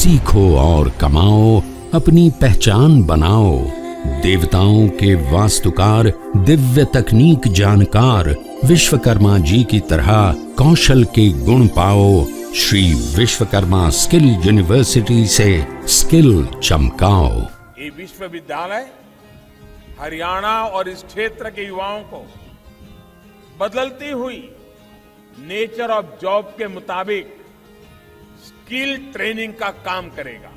सीखो और कमाओ, अपनी पहचान बनाओ। देवताओं के वास्तुकार, दिव्य तकनीक जानकार, विश्वकर्मा जी की तरह कौशल के गुण पाओ। श्री विश्वकर्मा स्किल यूनिवर्सिटी से स्किल चमकाओ। ये विश्वविद्यालय हरियाणा और इस क्षेत्र के युवाओं को बदलती हुई नेचर ऑफ जॉब के मुताबिक स्किल ट्रेनिंग का काम करेगा।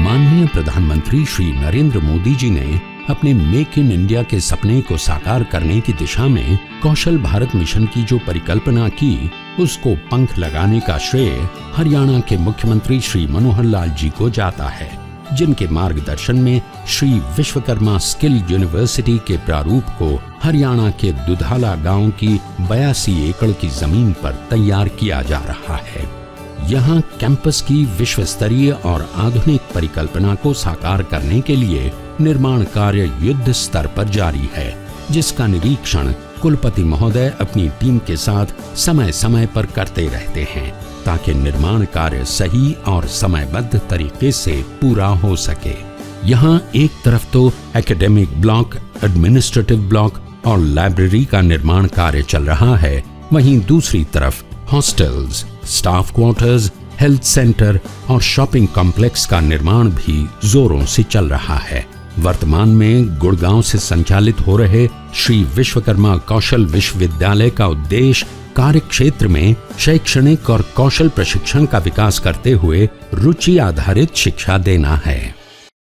माननीय प्रधानमंत्री श्री नरेंद्र मोदी जी ने अपने मेक इन इंडिया के सपने को साकार करने की दिशा में कौशल भारत मिशन की जो परिकल्पना की, उसको पंख लगाने का श्रेय हरियाणा के मुख्यमंत्री श्री मनोहर लाल जी को जाता है, जिनके मार्गदर्शन में श्री विश्वकर्मा स्किल यूनिवर्सिटी के प्रारूप को हरियाणा के दुधाला गांव की 82 एकड़ की जमीन पर तैयार किया जा रहा है। यहाँ कैंपस की विश्व स्तरीय और आधुनिक परिकल्पना को साकार करने के लिए निर्माण कार्य युद्ध स्तर पर जारी है, जिसका निरीक्षण कुलपति महोदय अपनी टीम के साथ समय समय पर करते रहते हैं, ताकि निर्माण कार्य सही और समयबद्ध तरीके से पूरा हो सके। यहाँ एक तरफ तो एकेडमिक ब्लॉक, एडमिनिस्ट्रेटिव ब्लॉक और लाइब्रेरी का निर्माण कार्य चल रहा है, वहीं दूसरी तरफ hostels, staff quarters, health centre और शॉपिंग कॉम्प्लेक्स का निर्माण भी जोरों से चल रहा है। वर्तमान में गुड़गांव से संचालित हो रहे श्री विश्वकर्मा कौशल विश्वविद्यालय का उद्देश्य कार्य क्षेत्र में शैक्षणिक और कौशल प्रशिक्षण का विकास करते हुए रुचि आधारित शिक्षा देना है।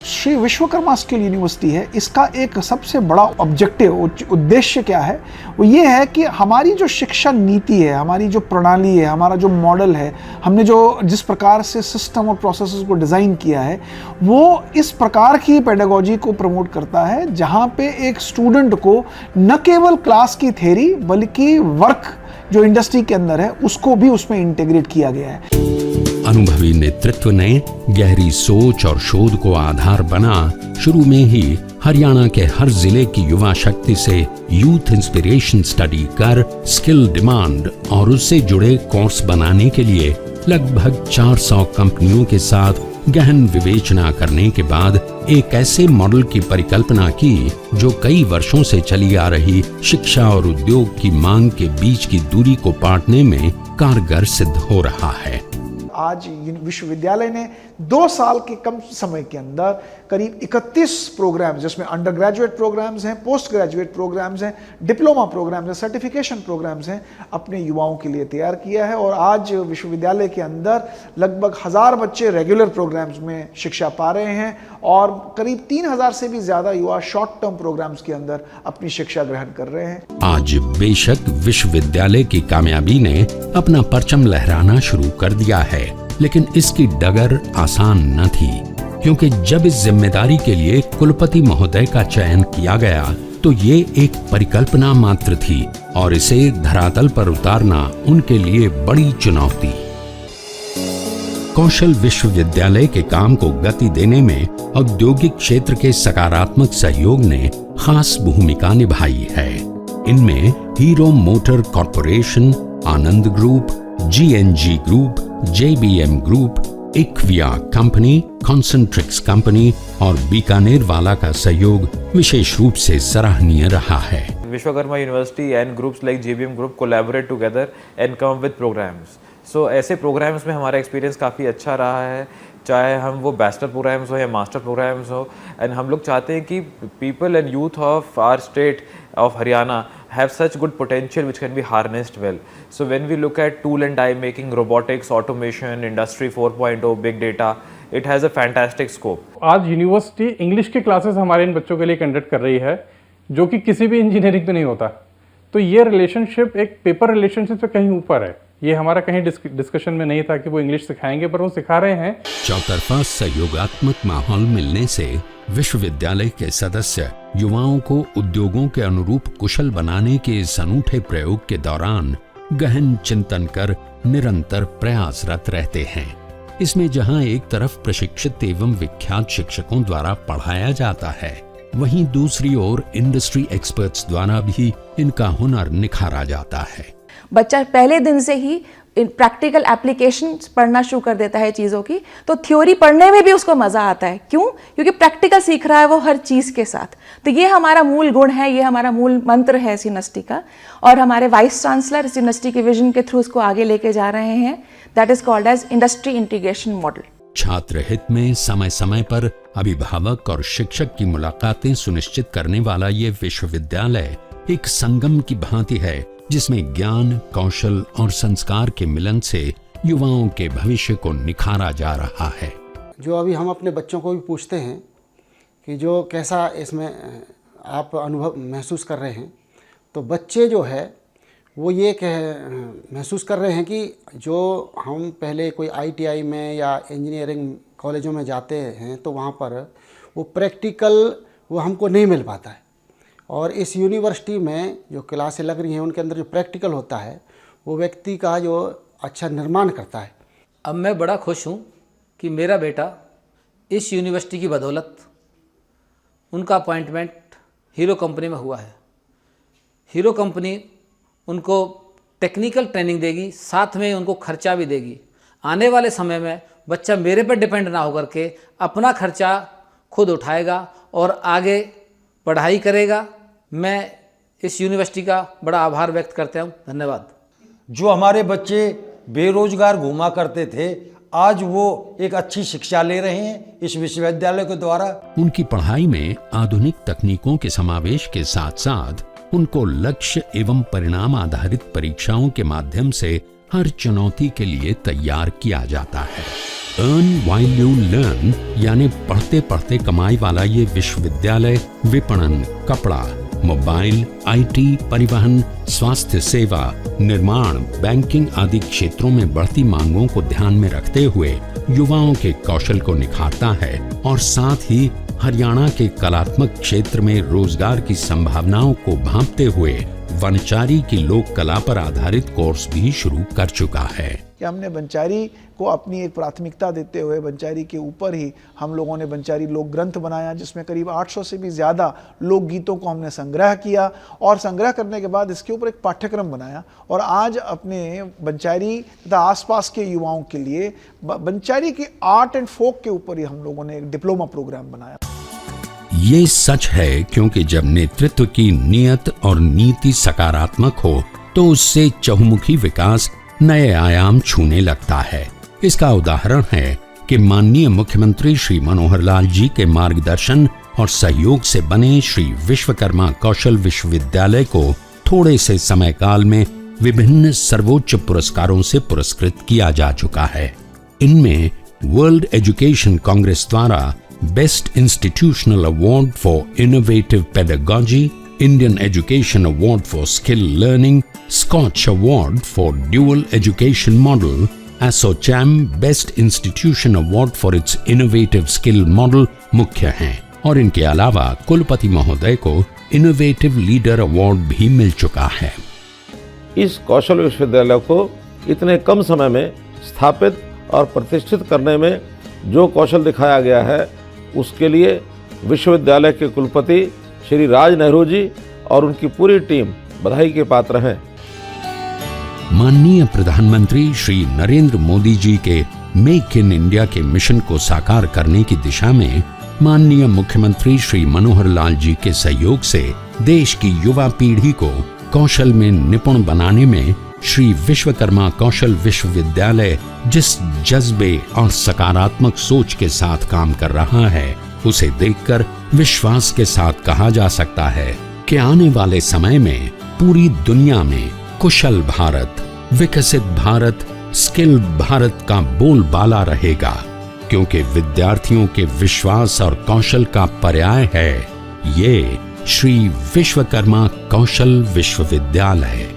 श्री विश्वकर्मा स्किल यूनिवर्सिटी है, इसका एक सबसे बड़ा ऑब्जेक्टिव, उद्देश्य क्या है, वो ये है कि हमारी जो शिक्षा नीति है, हमारी जो प्रणाली है, हमारा जो मॉडल है, हमने जो जिस प्रकार से सिस्टम और प्रोसेसेस को डिज़ाइन किया है, वो इस प्रकार की पेडागोजी को प्रमोट करता है, जहाँ पे एक स्टूडेंट को न केवल क्लास की थ्योरी बल्कि वर्क जो इंडस्ट्री के अंदर है उसको भी उसमें इंटीग्रेट किया गया है। अनुभवी नेतृत्व ने गहरी सोच और शोध को आधार बना शुरू में ही हरियाणा के हर जिले की युवा शक्ति से यूथ इंस्पिरेशन स्टडी कर स्किल डिमांड और उससे जुड़े कोर्स बनाने के लिए लगभग 400 कंपनियों के साथ गहन विवेचना करने के बाद एक ऐसे मॉडल की परिकल्पना की जो कई वर्षों से चली आ रही शिक्षा और उद्योग की मांग के बीच की दूरी को पाटने में कारगर सिद्ध हो रहा है। आज विश्वविद्यालय ने 2 साल के कम समय के अंदर करीब 31 प्रोग्राम्स, जिसमें अंडर ग्रेजुएट प्रोग्राम्स हैं, पोस्ट ग्रेजुएट प्रोग्राम्स हैं, डिप्लोमा प्रोग्राम्स हैं, सर्टिफिकेशन प्रोग्राम्स हैं, अपने युवाओं के लिए तैयार किया है। और आज विश्वविद्यालय के अंदर लगभग 1000 बच्चे रेगुलर प्रोग्राम्स में शिक्षा पा रहे हैं और करीब 3000 से भी ज्यादा युवा शॉर्ट टर्म प्रोग्राम्स के अंदर अपनी शिक्षा ग्रहण कर रहे हैं। आज बेशक विश्वविद्यालय की कामयाबी ने अपना परचम लहराना शुरू कर दिया है, लेकिन इसकी डगर आसान न थी, क्योंकि जब इस जिम्मेदारी के लिए कुलपति महोदय का चयन किया गया तो ये एक परिकल्पना मात्र थी और इसे धरातल पर उतारना उनके लिए बड़ी चुनौती। कौशल विश्वविद्यालय के काम को गति देने में औद्योगिक क्षेत्र के सकारात्मक सहयोग ने खास भूमिका निभाई है। इनमें Hero Motor Corporation, Anand group, GNG group, JBM group, इक्विया कंपनी, कॉन्सेंट्रिक्स कंपनी और बीकानेर वाला का सहयोग विशेष रूप से सराहनीय रहा है। Vishwakarma university and groups like JBM group collaborate together and come with programs. So ऐसे प्रोग्राम्स में हमारा एक्सपीरियंस काफ़ी अच्छा रहा है, चाहे हम वो बैचलर प्रोग्राम्स हो या मास्टर प्रोग्राम्स हो। एंड हम लोग चाहते हैं कि people and youth of our state of Haryana have such good potential which can be harnessed well. So when we look at tool and die making, robotics, automation, industry 4.0, big data, it has a fantastic scope. आज university English की classes हमारे इन बच्चों के लिए conduct कर रही है, जो कि किसी भी इंजीनियरिंग में नहीं होता। तो ये रिलेशनशिप एक पेपर रिलेशनशिप से कहीं ऊपर है। ये हमारा कहीं डिस्कशन में नहीं था कि वो इंग्लिश सिखाएंगे, पर वो सिखा रहे हैं। चौतरफा सहयोगात्मक माहौल मिलने से विश्वविद्यालय के सदस्य युवाओं को उद्योगों के अनुरूप कुशल बनाने के इस अनूठे प्रयोग के दौरान गहन चिंतन कर निरंतर प्रयासरत रहते हैं। इसमें जहां एक तरफ प्रशिक्षित एवं विख्यात शिक्षकों द्वारा पढ़ाया जाता है, वहीं दूसरी ओर इंडस्ट्री एक्सपर्ट्स द्वारा भी इनका हुनर निखारा जाता है। बच्चा पहले दिन से ही प्रैक्टिकल एप्लीकेशन पढ़ना शुरू कर देता है चीज़ों की, तो थ्योरी पढ़ने में भी उसको मज़ा आता है। क्यों? क्योंकि प्रैक्टिकल सीख रहा है वो हर चीज़ के साथ। तो ये हमारा मूल गुण है, ये हमारा मूल मंत्र है इस यूनिवर्सिटी का, और हमारे वाइस चांसलर इस यूनिवर्सिटी के विजन के थ्रू उसको आगे लेके जा रहे हैं। That is called as industry integration model. छात्र हित में समय समय पर अभिभावक और शिक्षक की मुलाकातें सुनिश्चित करने वाला ये विश्वविद्यालय एक संगम की भांति है, जिसमें ज्ञान, कौशल और संस्कार के मिलन से युवाओं के भविष्य को निखारा जा रहा है। जो अभी हम अपने बच्चों को भी पूछते हैं कि जो कैसा इसमें आप अनुभव महसूस कर रहे हैं, तो बच्चे जो है वो ये महसूस कर रहे हैं कि जो हम पहले कोई ITI में या इंजीनियरिंग कॉलेजों में जाते हैं तो वहाँ पर वो प्रैक्टिकल वो हमको नहीं मिल पाता है, और इस यूनिवर्सिटी में जो क्लासें लग रही हैं उनके अंदर जो प्रैक्टिकल होता है वो व्यक्ति का जो अच्छा निर्माण करता है। अब मैं बड़ा खुश हूँ कि मेरा बेटा इस यूनिवर्सिटी की बदौलत उनका अपॉइंटमेंट हीरो कंपनी में हुआ है। हीरो कंपनी उनको टेक्निकल ट्रेनिंग देगी, साथ में उनको खर्चा भी देगी। आने वाले समय में बच्चा मेरे पर डिपेंड ना होकर के अपना खर्चा खुद उठाएगा और आगे पढ़ाई करेगा। मैं इस यूनिवर्सिटी का बड़ा आभार व्यक्त करता हूँ। धन्यवाद। जो हमारे बच्चे बेरोजगार घूमा करते थे, आज वो एक अच्छी शिक्षा ले रहे हैं इस विश्वविद्यालय के द्वारा। उनकी पढ़ाई में आधुनिक तकनीकों के समावेश के साथ साथ उनको लक्ष्य एवं परिणाम आधारित परीक्षाओं के माध्यम से हर चुनौती के लिए तैयार किया जाता है। अर्न व्हाइल यू लर्न यानी पढ़ते पढ़ते कमाई वाला ये विश्वविद्यालय विपणन, कपड़ा, मोबाइल, IT, परिवहन, स्वास्थ्य सेवा, निर्माण, बैंकिंग आदि क्षेत्रों में बढ़ती मांगों को ध्यान में रखते हुए युवाओं के कौशल को निखारता है और साथ ही हरियाणा के कलात्मक क्षेत्र में रोजगार की संभावनाओं को भांपते हुए वनचारी की लोक कला पर आधारित कोर्स भी शुरू कर चुका है। कि हमने वनचारी को अपनी एक प्राथमिकता देते हुए वनचारी के ऊपर ही हम लोगों ने वनचारी लोक ग्रंथ बनाया, जिसमें करीब 800 से भी ज़्यादा लोकगीतों को हमने संग्रह किया, और संग्रह करने के बाद इसके ऊपर एक पाठ्यक्रम बनाया, और आज अपने वनचारी तथा आसपास के युवाओं के लिए वनचारी की आर्ट एंड फोक के ऊपर ही हम लोगों ने एक डिप्लोमा प्रोग्राम बनाया। ये सच है, क्योंकि जब नेतृत्व की नियत और नीति सकारात्मक हो तो उससे चहुमुखी विकास नए आयाम छूने लगता है। इसका उदाहरण है कि माननीय मुख्यमंत्री श्री मनोहर लाल जी के मार्गदर्शन और सहयोग से बने श्री विश्वकर्मा कौशल विश्वविद्यालय को थोड़े से समय काल में विभिन्न सर्वोच्च पुरस्कारों से पुरस्कृत किया जा चुका है। इनमें वर्ल्ड एजुकेशन कांग्रेस द्वारा best institutional award for innovative pedagogy, Indian Education Award for Skill Learning, Scotch Award for Dual Education Model, ASSOCHAM Best Institution Award for its Innovative Skill Model मुख्य हैं, और इनके अलावा कुलपति महोदय को Innovative Leader Award भी मिल चुका है। इस कौशल विश्वविद्यालय को इतने कम समय में स्थापित और प्रतिष्ठित करने में जो कौशल दिखाया गया है, उसके लिए विश्वविद्यालय के कुलपति श्री राज नेहरू जी और उनकी पूरी टीम बधाई के पात्र हैं। माननीय प्रधानमंत्री श्री नरेंद्र मोदी जी के मेक इन इंडिया के मिशन को साकार करने की दिशा में माननीय मुख्यमंत्री श्री मनोहर लाल जी के सहयोग से देश की युवा पीढ़ी को कौशल में निपुण बनाने में श्री विश्वकर्मा कौशल विश्वविद्यालय जिस जज्बे और सकारात्मक सोच के साथ काम कर रहा है, उसे देखकर विश्वास के साथ कहा जा सकता है कि आने वाले समय में पूरी दुनिया में कुशल भारत, विकसित भारत, स्किल भारत का बोलबाला रहेगा, क्योंकि विद्यार्थियों के विश्वास और कौशल का पर्याय है ये श्री विश्वकर्मा कौशल विश्वविद्यालय।